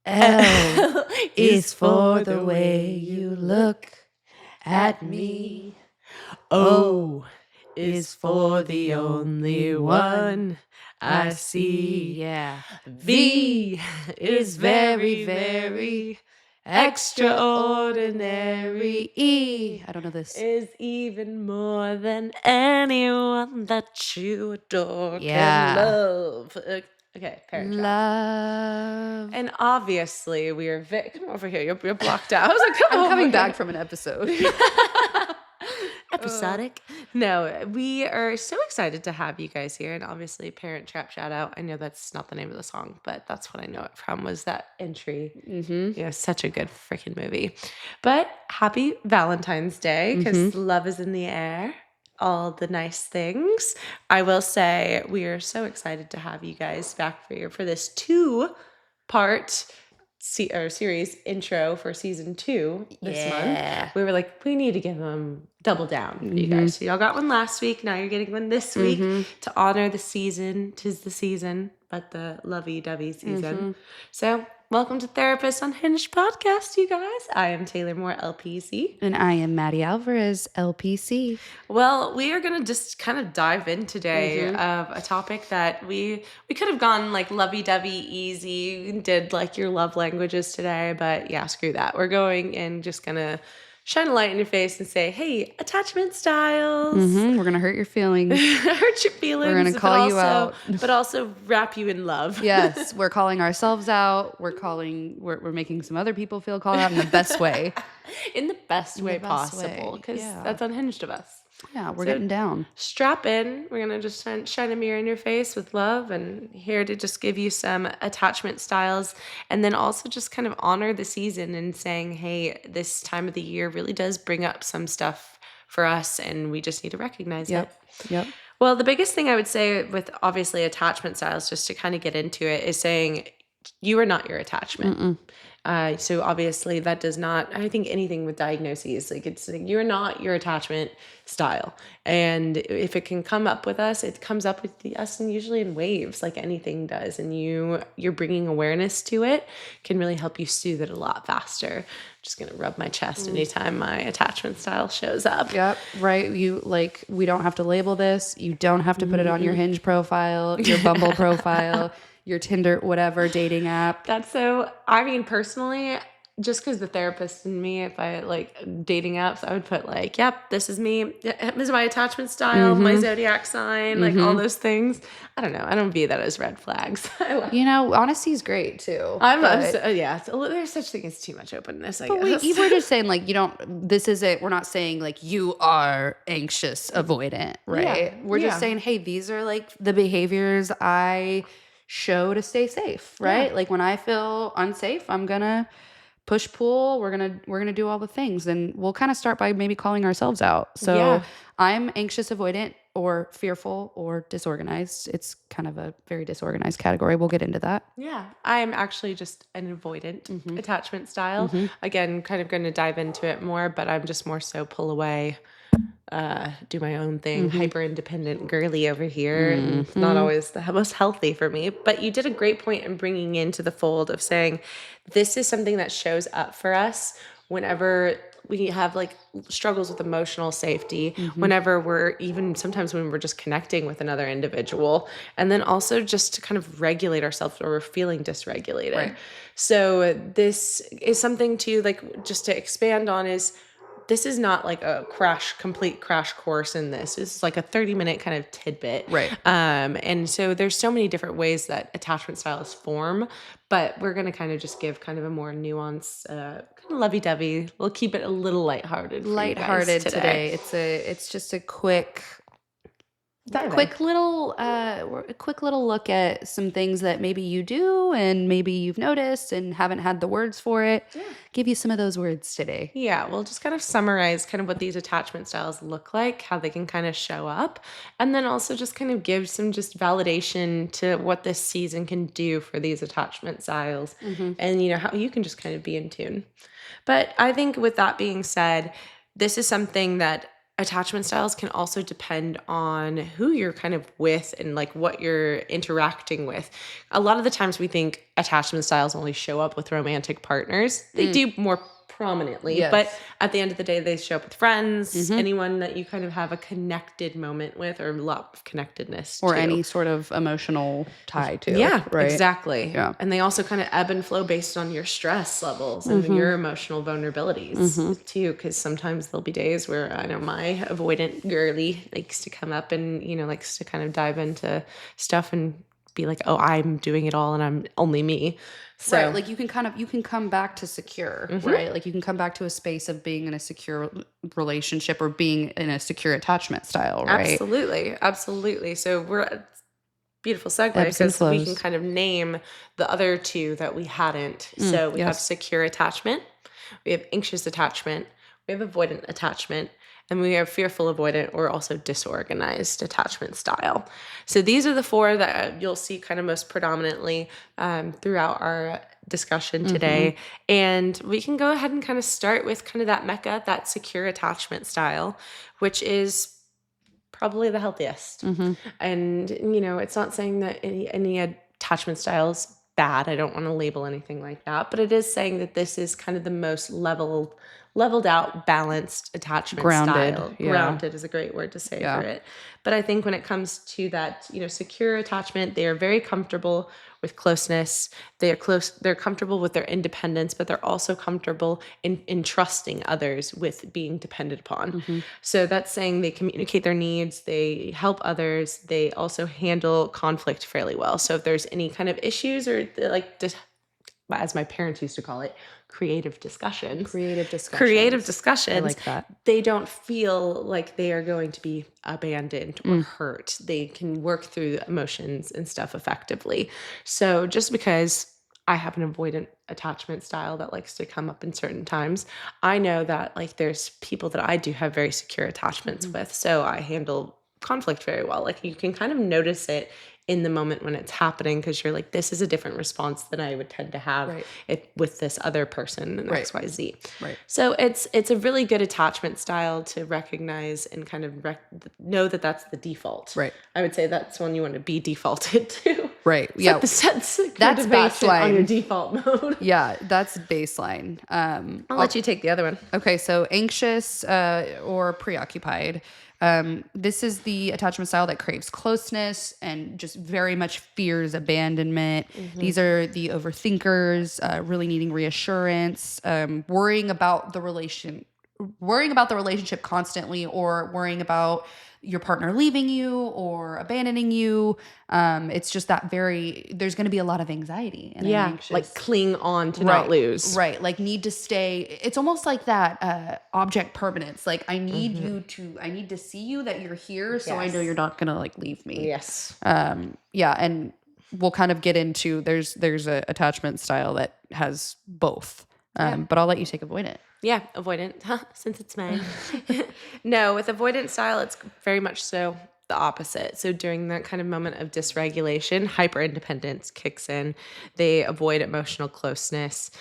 L is for the way you look at me. O is for the only one I see. Yeah. V is very, very extraordinary. E I don't know this. is even more than anyone that you adore Yeah. can love. Okay, Parent Trap. Love. And obviously, we are come over here. You're blocked out. I was like, come I'm over coming here. back from an episode. Episodic. No, we are so excited to have you guys here. And obviously, Parent Trap shout out. I know that's not the name of the song, but that's what I know it from, was that entry. Mm-hmm. Yeah, such a good freaking movie. But happy Valentine's Day, because love is in the air. All the nice things. I will say we are so excited to have you guys back for this 2-part series intro for season 2 this month. We were like, we need to give them double down for you guys. So y'all got one last week. Now you're getting one this week to honor the season. 'Tis the season, but the lovey-dovey season. So welcome to Therapists Unhinged podcast, you guys. I am Taylor Moore, LPC. And I am Madi Alvarez, LPC. Well, we are going to just kind of dive in today of a topic that we could have gone like lovey-dovey easy, did like your love languages today, but yeah, screw that. We're going and just going to shine a light in your face and say, hey, attachment styles. We're going to hurt your feelings. Hurt your feelings. We're going to call you out. But also wrap you in love. Yes, we're calling ourselves out. We're making some other people feel called out in the best way. In the best way possible, because that's unhinged of us. Yeah, we're getting down. Strap in. We're going to just shine a mirror in your face with love, and here to just give you some attachment styles, and then also just kind of honor the season and saying, hey, this time of the year really does bring up some stuff for us, and we just need to recognize it. Yep. Well, the biggest thing I would say with obviously attachment styles, just to kind of get into it, is saying you are not your attachment. So obviously that does not, I think anything with diagnoses, like it's like, you're not your attachment style. And if it can come up with us, it comes up with us, and usually in waves, like anything does. And you're bringing awareness to it can really help you soothe it a lot faster. I'm just going to rub my chest anytime my attachment style shows up. Yep. Right. We don't have to label this. You don't have to put it on your Hinge profile, your Bumble profile, your Tinder, whatever dating app. That's so, I mean, personally, just because the therapist in me, if I like dating apps, I would put like, yep, this is me. This is my attachment style, my zodiac sign, like all those things. I don't know. I don't view that as red flags. Honesty is great too. There's such thing as too much openness, I guess. We're just saying like, we're not saying like you are anxious avoidant, right? Yeah. We're just saying, hey, these are like the behaviors I show to stay safe, right? Like when I feel unsafe, I'm gonna push pull. We're gonna do all the things, and we'll kind of start by maybe calling ourselves out. So I'm anxious avoidant, or fearful, or disorganized. It's kind of a very disorganized category. We'll get into that. Yeah, I'm actually just an avoidant attachment style. Again, kind of going to dive into it more, but I'm just more so pull away. Do my own thing, hyper independent girly over here, and not always the most healthy for me. But you did a great point in bringing into the fold of saying this is something that shows up for us whenever we have like struggles with emotional safety, whenever sometimes when we're just connecting with another individual, and then also just to kind of regulate ourselves or we're feeling dysregulated. Right. So this is something to like, just to expand on is, this is not like a complete crash course in this. This is like a 30-minute kind of tidbit. Right. And so there's so many different ways that attachment styles form, but we're going to kind of just give kind of a more nuanced, kind of lovey-dovey. We'll keep it a little lighthearted today. It's just a quick little look at some things that maybe you do and maybe you've noticed and haven't had the words for it. Yeah. Give you some of those words today. Yeah, we'll just kind of summarize kind of what these attachment styles look like, how they can kind of show up, and then also just kind of give some just validation to what this season can do for these attachment styles, and how you can just kind of be in tune. But I think with that being said, this is something that attachment styles can also depend on who you're kind of with and like what you're interacting with. A lot of the times we think attachment styles only show up with romantic partners. They do more prominently, but at the end of the day, they show up with friends, anyone that you kind of have a connected moment with or a lot of connectedness or to. any sort of emotional tie to. Yeah, right? exactly. Yeah. And they also kind of ebb and flow based on your stress levels and your emotional vulnerabilities too. Because sometimes there'll be days where I know my avoidant girly likes to come up and, likes to kind of dive into stuff and be like, oh, I'm doing it all and I'm only me. So, right. Like you can come back to secure, right? Like you can come back to a space of being in a secure relationship or being in a secure attachment style, right? Absolutely. Absolutely. So we're beautiful segue Ebbs and because we can flows. kind of name the other two that we hadn't. So we have secure attachment, we have anxious attachment, we have avoidant attachment, and we have fearful avoidant or also disorganized attachment style. So these are the four that you'll see kind of most predominantly throughout our discussion today. And we can go ahead and kind of start with kind of that mecca, that secure attachment style, which is probably the healthiest. And, it's not saying that any attachment style is bad. I don't want to label anything like that, but it is saying that this is kind of the most leveled out, balanced attachment style. Yeah. Grounded is a great word to say for it. But I think when it comes to that, secure attachment, they are very comfortable with closeness. They're comfortable with their independence, but they're also comfortable in trusting others with being depended upon. So that's saying they communicate their needs, they help others, they also handle conflict fairly well. So if there's any kind of issues or as my parents used to call it, creative discussions. I like that. They don't feel like they are going to be abandoned or hurt. They can work through the emotions and stuff effectively. So just because I have an avoidant attachment style that likes to come up in certain times, I know that there's people that I do have very secure attachments with. So I handle conflict very well. Like you can kind of notice it in the moment when it's happening because you're like, this is a different response than I would tend to have with this other person and XYZ. Right. So it's a really good attachment style to recognize and kind of know that that's the default. Right. I would say that's one you want to be defaulted to. Right. It's like that's baseline on your default mode. Yeah, that's baseline. I'll let you take the other one. Okay, so anxious or preoccupied. This is the attachment style that craves closeness and just very much fears abandonment. These are the overthinkers, really needing reassurance, worrying about the relationship constantly, or worrying about your partner leaving you or abandoning you. It's just that there's going to be a lot of anxiety and anxious. Like cling on to not lose. Right. Like need to stay. It's almost like that object permanence. Like I need I need to see you that you're here. So I know you're not going to leave me. Yes. And we'll kind of get into, there's a attachment style that has both. But I'll let you take avoidant. Yeah, avoidant, since it's mine. No, with avoidant style, it's very much so the opposite. So during that kind of moment of dysregulation, hyperindependence kicks in. They avoid emotional closeness,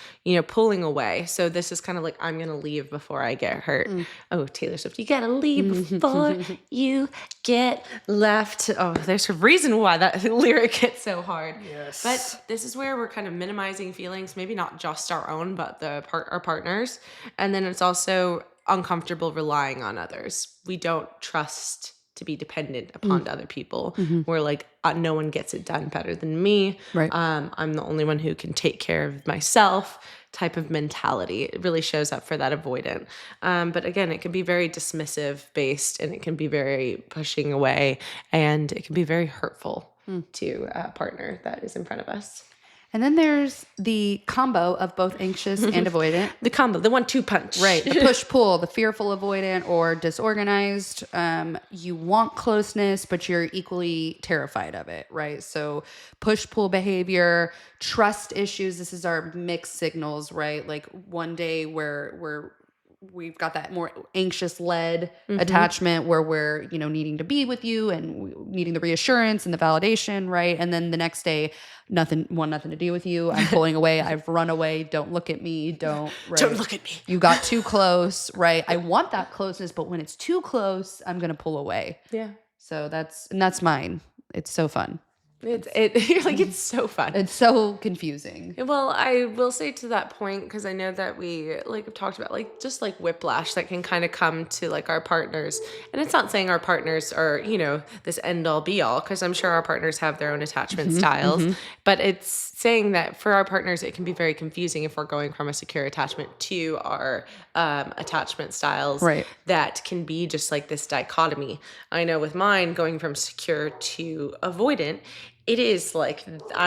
pulling away. So this is kind of like, I'm going to leave before I get hurt. Oh, Taylor Swift, you got to leave before you get left. Oh, there's a reason why that lyric hits so hard. Yes. But this is where we're kind of minimizing feelings, maybe not just our own, but our partners. And then it's also uncomfortable relying on others. We don't trust to be dependent upon other people. We're like, no one gets it done better than me. Right. I'm the only one who can take care of myself type of mentality. It really shows up for that avoidant. But again, it can be very dismissive based, and it can be very pushing away, and it can be very hurtful to a partner that is in front of us. And then there's the combo of both anxious and avoidant. The combo, the 1-2 punch. Right. The push-pull, the fearful avoidant or disorganized. You want closeness, but you're equally terrified of it, right? So push-pull behavior, trust issues. This is our mixed signals, right? Like one day we're we've got that more anxious led attachment where we're, needing to be with you and needing the reassurance and the validation, right? And then the next day, nothing to do with you. I'm pulling away. I've run away. Don't look at me. Don't look at me. You got too close, right? I want that closeness, but when it's too close, I'm going to pull away. Yeah. So that's mine. It's so fun. It's so fun. It's so confusing. Well, I will say to that point, because I know that we have talked about just whiplash that can kind of come to our partners. And it's not saying our partners are, this end all be all, because I'm sure our partners have their own attachment styles. But it's saying that for our partners, it can be very confusing if we're going from a secure attachment to our attachment styles. Right. That can be just this dichotomy. I know with mine, going from secure to avoidant, it is I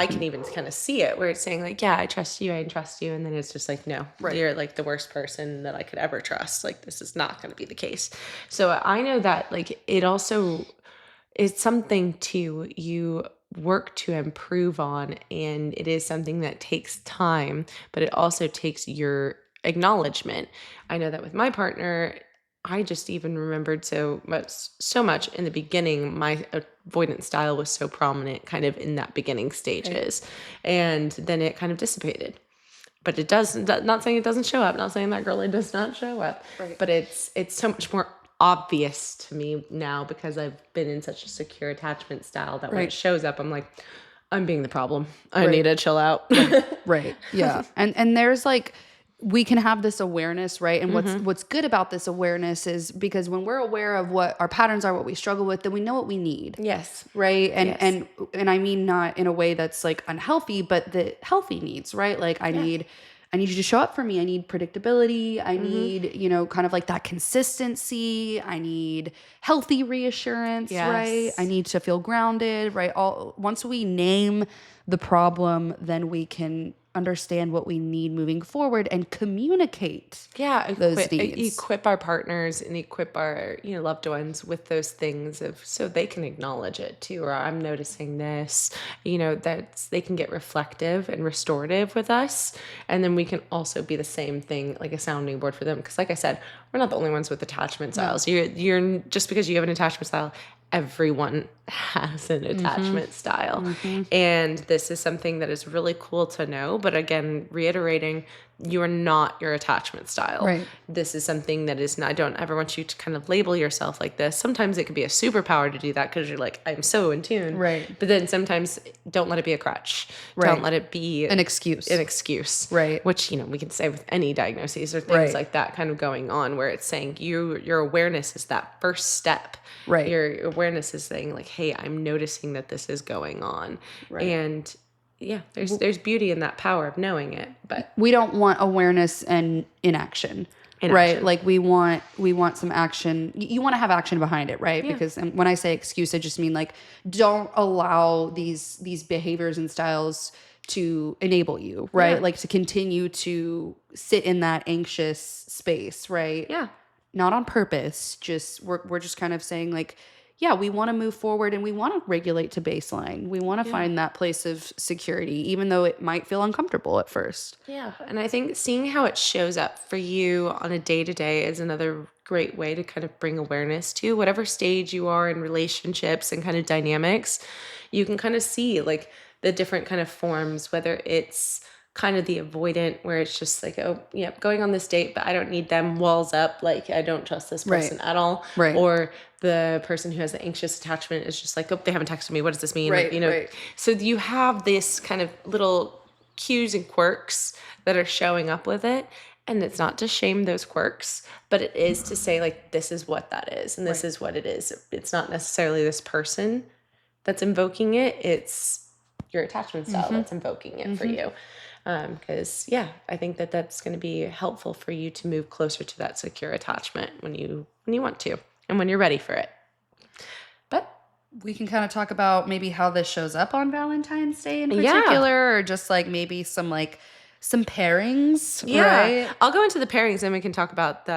can even kind of see it where it's saying yeah, I trust you. And then it's just no, you're the worst person that I could ever trust. This is not going to be the case. So I know that it also is something you work to improve on. And it is something that takes time, but it also takes your acknowledgement. I know that with my partner, I just even remembered so much in the beginning, my avoidance style was so prominent kind of in that beginning stages. Right. And then it kind of dissipated. But it does, not saying it doesn't show up, not saying that girlie does not show up, right. But it's so much more obvious to me now because I've been in such a secure attachment style that when it shows up, I'm I'm being the problem. I need to chill out. Right. Yeah. And there's we can have this awareness, right? And what's good about this awareness is because when we're aware of what our patterns are, what we struggle with, then we know what we need. Yes. Right. And I mean not in a way that's unhealthy, but the healthy needs, right? I need you to show up for me. I need predictability. I need, kind of that consistency. I need healthy reassurance, right? I need to feel grounded, right? Once we name the problem, then we can understand what we need moving forward and communicate those needs. Equip our partners and equip our loved ones with those things so they can acknowledge it too, or I'm noticing this, that they can get reflective and restorative with us, and then we can also be the same thing, a sounding board for them, because like I said, we're not the only ones with attachment styles. You're just because you have an attachment style, everyone has an attachment style. And this is something that is really cool to know. But again, reiterating, you are not your attachment style. Right. This is something that is not, I don't ever want you to kind of label yourself like this. Sometimes it could be a superpower to do that because you're I'm so in tune. Right. But then sometimes don't let it be a crutch. Right. Don't let it be an excuse. Right. Which, we can say with any diagnoses or things like that kind of going on, where it's saying your awareness is that first step. Right. Your awareness is saying hey, I'm noticing that this is going on. Right. And yeah, there's beauty in that power of knowing it, but we don't want awareness and inaction. Right? We want some action. You want to have action behind it, right? Yeah. Because when I say excuse, I just mean don't allow these behaviors and styles to enable you, right? Yeah. To continue to sit in that anxious space, right? Yeah. Not on purpose. Just we're just kind of saying we want to move forward and we want to regulate to baseline. We want to find that place of security, even though it might feel uncomfortable at first. Yeah. And I think seeing how it shows up for you on a day-to-day is another great way to kind of bring awareness to whatever stage you are in relationships and kind of dynamics. You can kind of see the different kind of forms, whether it's kind of the avoidant where it's just going on this date, but I don't need them, walls up, I don't trust this person at all. Right. Or the person who has the anxious attachment is just they haven't texted me. What does this mean? Right. Right. So you have this kind of little cues and quirks that are showing up with it. And it's not to shame those quirks, but it is to say this is what that is. And this is what it is. It's not necessarily this person that's invoking it. It's your attachment style that's invoking it for you. Because I think that's going to be helpful for you to move closer to that secure attachment when you want to and when you're ready for it. But we can kind of talk about maybe how this shows up on Valentine's Day in particular, or just maybe some some pairings, Yeah, right? I'll go into the pairings and we can talk about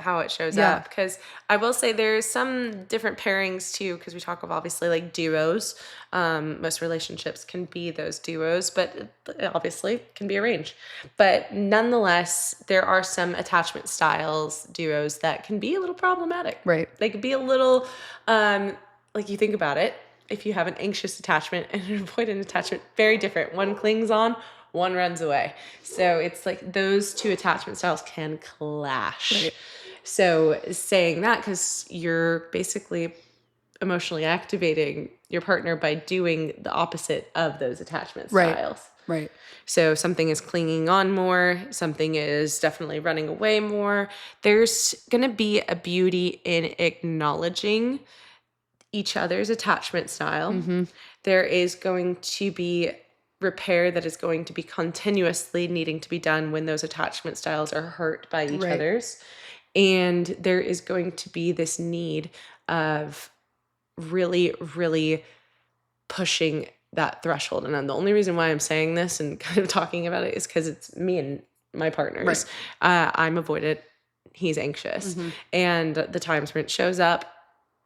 how it shows Yeah. up, because I will say there's some different pairings too, because we talk of obviously like duos. Most relationships can be those duos, but it obviously can be arranged. But nonetheless, there are some attachment styles duos that can be a little problematic. Right. They could be a little, like you think about it, if you have an anxious attachment and an avoidant attachment, very different. One clings on, one runs away. So it's like those two attachment styles can clash. Right. So saying that, because you're basically emotionally activating your partner by doing the opposite of those attachment styles. Right. So something is clinging on more, something is definitely running away more. There's going to be a beauty in acknowledging each other's attachment style. Mm-hmm. There is going to be repair that is going to be continuously needing to be done when those attachment styles are hurt by each Right. other's. And there is going to be this need of really, really pushing that threshold. And the only reason why I'm saying this and kind of talking about it is because it's me and my partners. I'm avoidant. He's anxious. Mm-hmm. And the times when it shows up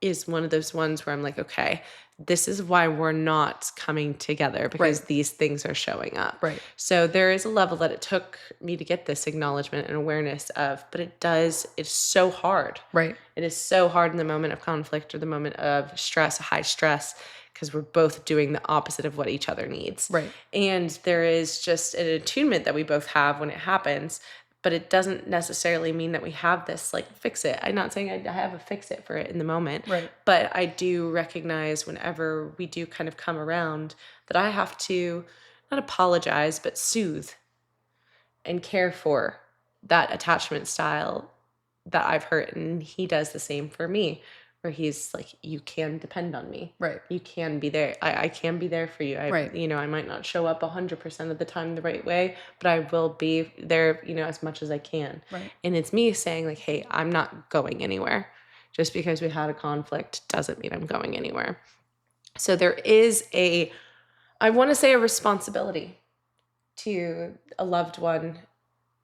is one of those ones where I'm like, okay, this is why we're not coming together, because these things are showing up. Right. So there is a level that it took me to get this acknowledgement and awareness of, but it's so hard. Right. It is so hard in the moment of conflict or the moment of stress, high stress, because we're both doing the opposite of what each other needs. Right. And there is just an attunement that we both have when it happens, but it doesn't necessarily mean that we have this like fix it. I'm not saying I have a fix it for it in the moment, Right. but I do recognize whenever we do kind of come around that I have to not apologize, but soothe and care for that attachment style that I've hurt. And he does the same for me, where he's like, you can depend on me. Right. You can be there. I can be there for you. Right. I might not show up 100% of the time the right way, but I will be there, as much as I can. Right. And it's me saying like, hey, I'm not going anywhere. Just because we had a conflict doesn't mean I'm going anywhere. So there is I want to say a responsibility to a loved one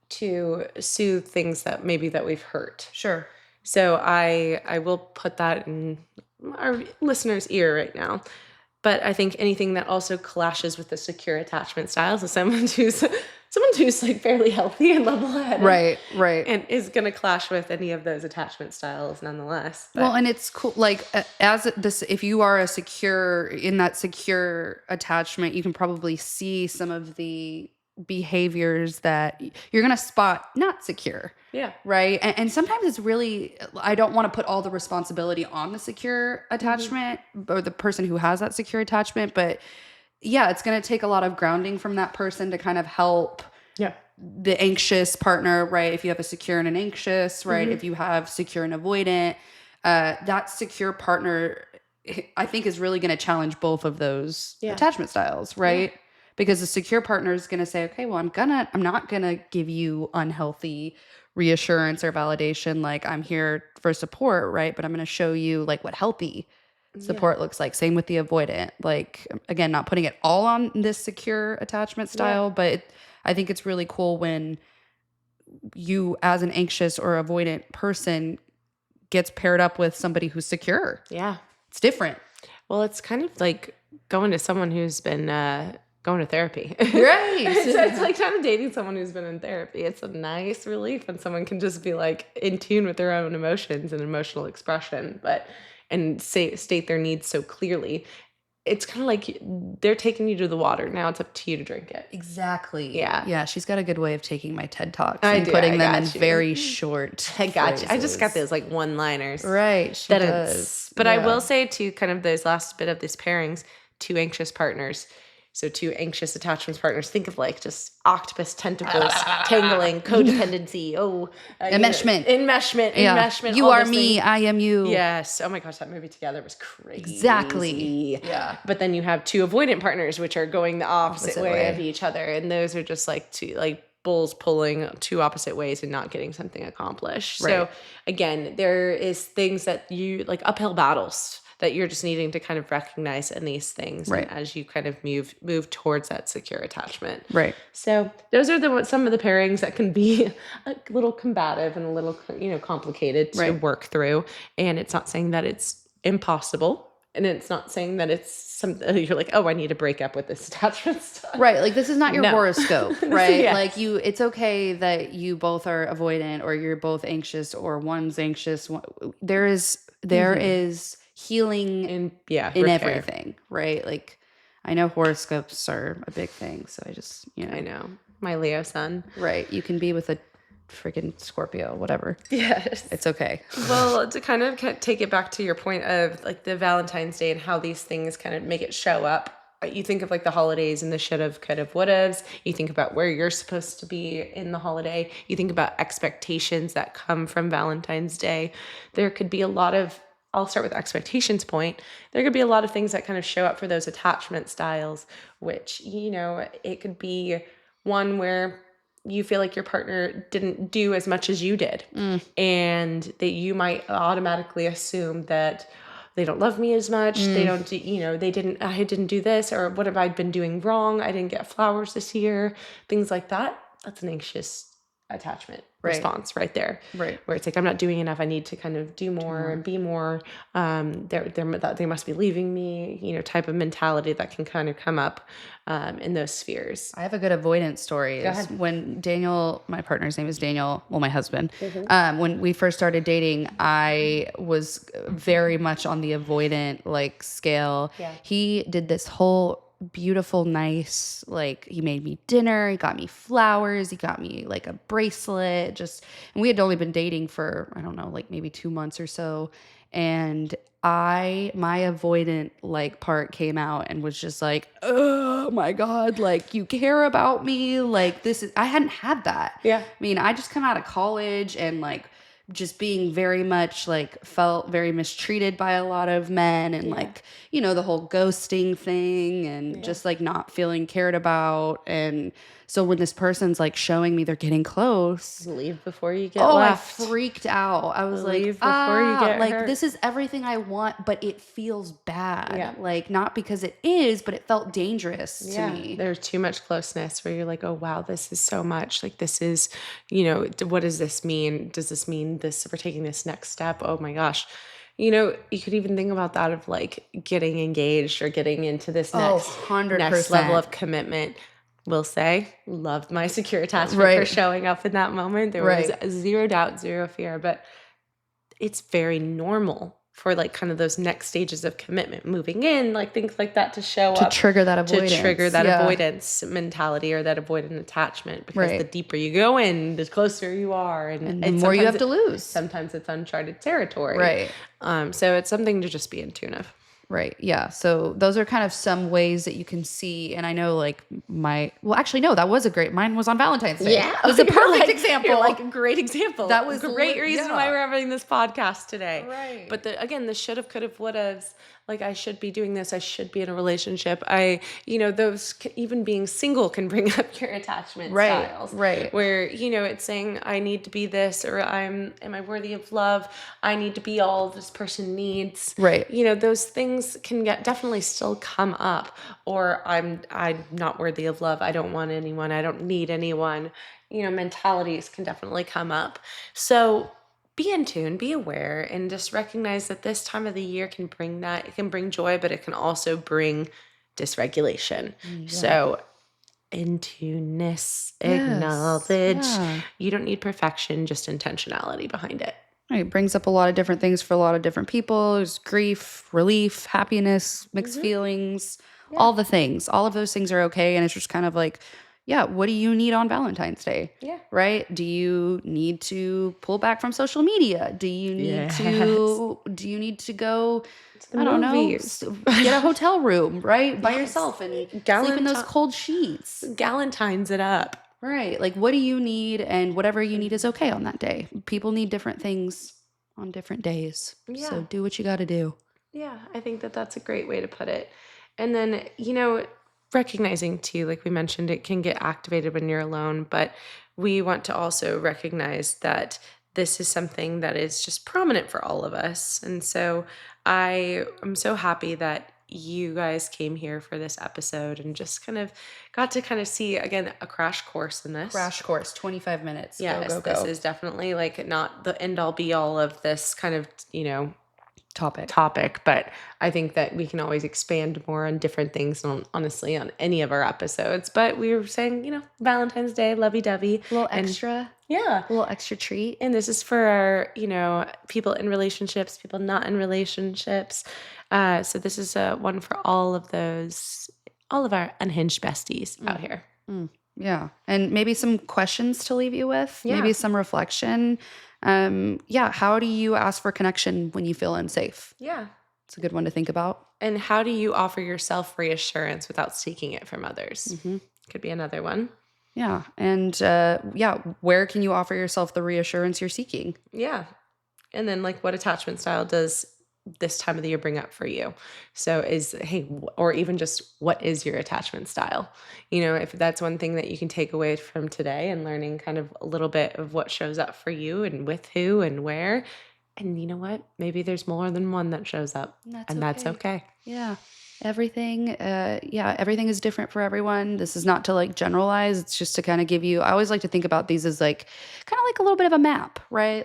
to soothe things that we've hurt. Sure. So I will put that in our listener's ear right now. But I think anything that also clashes with the secure attachment styles is someone who's like fairly healthy and level-headed. Right. Right. And is going to clash with any of those attachment styles nonetheless. But, well, and it's cool. Like if you are in that secure attachment, you can probably see some of the behaviors that you're going to spot not secure. yeah. Right. And sometimes it's really, I don't want to put all the responsibility on the secure attachment or the person who has that secure attachment. But yeah, it's going to take a lot of grounding from that person to kind of help the anxious partner, right? If you have a secure and an anxious, right? If you have secure and avoidant, that secure partner, I think, is really going to challenge both of those attachment styles, right? Yeah. Because the secure partner is going to say, okay, well, I'm not going to give you unhealthy reassurance or validation. Like, I'm here for support, right? But I'm going to show you like what healthy support looks like. Same with the avoidant. Like, again, not putting it all on this secure attachment style, but I think it's really cool when you, as an anxious or avoidant person, gets paired up with somebody who's secure. Yeah. It's different. Well, it's kind of like going to someone who's been going to therapy. Right. It's like kind of dating someone who's been in therapy. It's a nice relief when someone can just be like in tune with their own emotions and emotional expression, and state their needs so clearly. It's kind of like they're taking you to the water. Now it's up to you to drink it. Exactly. Yeah. Yeah. She's got a good way of taking my TED Talks and putting them in very short I got you. I just got phrases. those like one-liners. Right. She does. But I will say to kind of those last bit of these pairings, two anxious partners. So two anxious attachments partners, think of like just octopus tentacles, tangling, codependency, enmeshment. You are me, I am you. Yes. Oh my gosh, that movie together was crazy. Exactly. Yeah. But then you have two avoidant partners, which are going the opposite way of each other. And those are just like two like bulls pulling two opposite ways and not getting something accomplished. Right. So again, there is things that you like uphill battles that you're just needing to kind of recognize in these things, Right. and as you kind of move towards that secure attachment. Right. So those are some of the pairings that can be a little combative and a little, complicated to work through. And it's not saying that it's impossible. And it's not saying that it's something you're like, oh, I need to break up with this attachment style. Right. Like, this is not your horoscope, right? Yes. Like, it's okay that you both are avoidant, or you're both anxious, or one's anxious. There is healing in repair. everything, right? Like, I know horoscopes are a big thing, so I just, I know. My Leo sun. Right. You can be with a freaking Scorpio, whatever. Yes. It's okay. Well, to kind of take it back to your point of like the Valentine's Day and how these things kind of make it show up. You think of like the holidays and the should have, could have, would have. You think about where you're supposed to be in the holiday. You think about expectations that come from Valentine's Day. There could be a lot of, I'll start with expectations point. There could be a lot of things that kind of show up for those attachment styles, which, it could be one where you feel like your partner didn't do as much as you did. And that you might automatically assume that they don't love me as much. They don't do, I didn't do this, or what have I been doing wrong? I didn't get flowers this year, things like that. That's an anxious attachment response right there. Right. Where it's like, I'm not doing enough. I need to kind of do more and be more. They must be leaving me, type of mentality that can kind of come up in those spheres. I have a good avoidance story. Go ahead. When Daniel, my partner's name is Daniel, well, my husband, when we first started dating, I was very much on the avoidant scale. Yeah. He did this whole beautiful, nice, he made me dinner, he got me flowers, he got me a bracelet, and we had only been dating for, I don't know, maybe 2 months or so. And my avoidant part came out and was just like, oh my God, you care about me. I hadn't had that. Yeah. I mean, I just come out of college and just being very much felt very mistreated by a lot of men, and the whole ghosting thing, and just not feeling cared about. And so when this person's showing me they're getting close, leave before you get left. I freaked out. I was leave before you get hurt. This is everything I want, but it feels bad. Not because it is, but it felt dangerous to me. There's too much closeness where you're like, oh wow, this is so much. This is, what does this mean? Does this mean this, we're taking this next step? Oh my gosh. You could even think about that of getting engaged or getting into this next 100%. level of commitment. Will say, loved my secure attachment for showing up in that moment. There was zero doubt, zero fear, but it's very normal for kind of those next stages of commitment, moving in, things like that to show up. To trigger that avoidance. To trigger that avoidance mentality or that avoidant attachment, because the deeper you go in, the closer you are. And the more you have to lose. Sometimes it's uncharted territory. Right. So it's something to just be in tune of. Right. Yeah. So those are kind of some ways that you can see. And I know that was mine was on Valentine's Day. Yeah. It was a perfect example. You're a great example. That was a great reason why we're having this podcast today. Right. But the should have, could have, would have, I should be doing this. I should be in a relationship. Those, even being single can bring up your attachment styles. Right. Where, it's saying I need to be this, or am I worthy of love? I need to be all this person needs. Right. Those things can definitely still come up, or I'm not worthy of love. I don't want anyone. I don't need anyone. Mentalities can definitely come up. So be in tune, be aware, and just recognize that this time of the year can bring that. It can bring joy, but it can also bring dysregulation. Yeah. So in tuneness, acknowledge. Yeah. You don't need perfection, just intentionality behind it. It brings up a lot of different things for a lot of different people. There's grief, relief, happiness, mixed feelings, all the things. All of those things are okay. And it's just kind of what do you need on Valentine's Day? Yeah. Right? Do you need to pull back from social media? Do you need to go, I don't know, get a hotel room, right? By yourself and sleep in those cold sheets. Galentine's it up. Right. What do you need? And whatever you need is okay on that day. People need different things on different days. Yeah. So do what you got to do. Yeah. I think that's a great way to put it. And then, recognizing too, like we mentioned, it can get activated when you're alone, but we want to also recognize that this is something that is just prominent for all of us. And so I am so happy that you guys came here for this episode and just kind of got to kind of see, again, a crash course in this. Crash course, 25 minutes. Yes, go. this is definitely like not the end all be all of this kind of, topic, but I think that we can always expand more on different things honestly on any of our episodes. But we were saying, Valentine's Day, lovey-dovey. A little extra. Yeah. A little extra treat. And this is for our, people in relationships, people not in relationships. So this is one for all of our unhinged besties out here. Yeah. And maybe some questions to leave you with, maybe some reflection. How do you ask for connection when you feel unsafe? Yeah. It's a good one to think about. And how do you offer yourself reassurance without seeking it from others? Could be another one. Yeah. And where can you offer yourself the reassurance you're seeking? Yeah. And then what attachment style does this time of the year bring up for you? So or even just what is your attachment style? If that's one thing that you can take away from today and learning kind of a little bit of what shows up for you and with who and where. And you know what? Maybe there's more than one that shows up. That's okay. Yeah. Everything is different for everyone. This is not to generalize. It's just to kind of give you, I always like to think about these as kind of like a little bit of a map, right?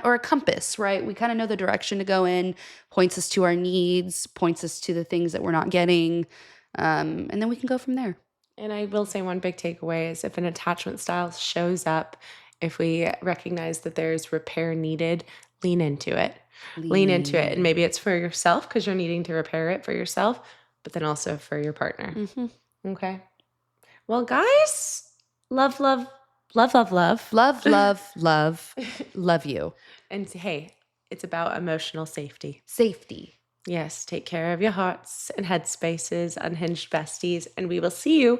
Or a compass, right? We kind of know the direction to go in, points us to our needs, points us to the things that we're not getting. And then we can go from there. And I will say one big takeaway is if an attachment style shows up, if we recognize that there's repair needed, lean into it. Lean into it. And maybe it's for yourself because you're needing to repair it for yourself, but then also for your partner. Okay. Well, guys, love, love, love, love, love. Love, love, love, love you. And hey, it's about emotional safety. Safety. Yes. Take care of your hearts and headspaces, unhinged besties. And we will see you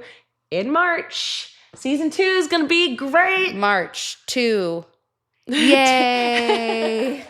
in March. Season 2 is going to be great. March 2. Yay.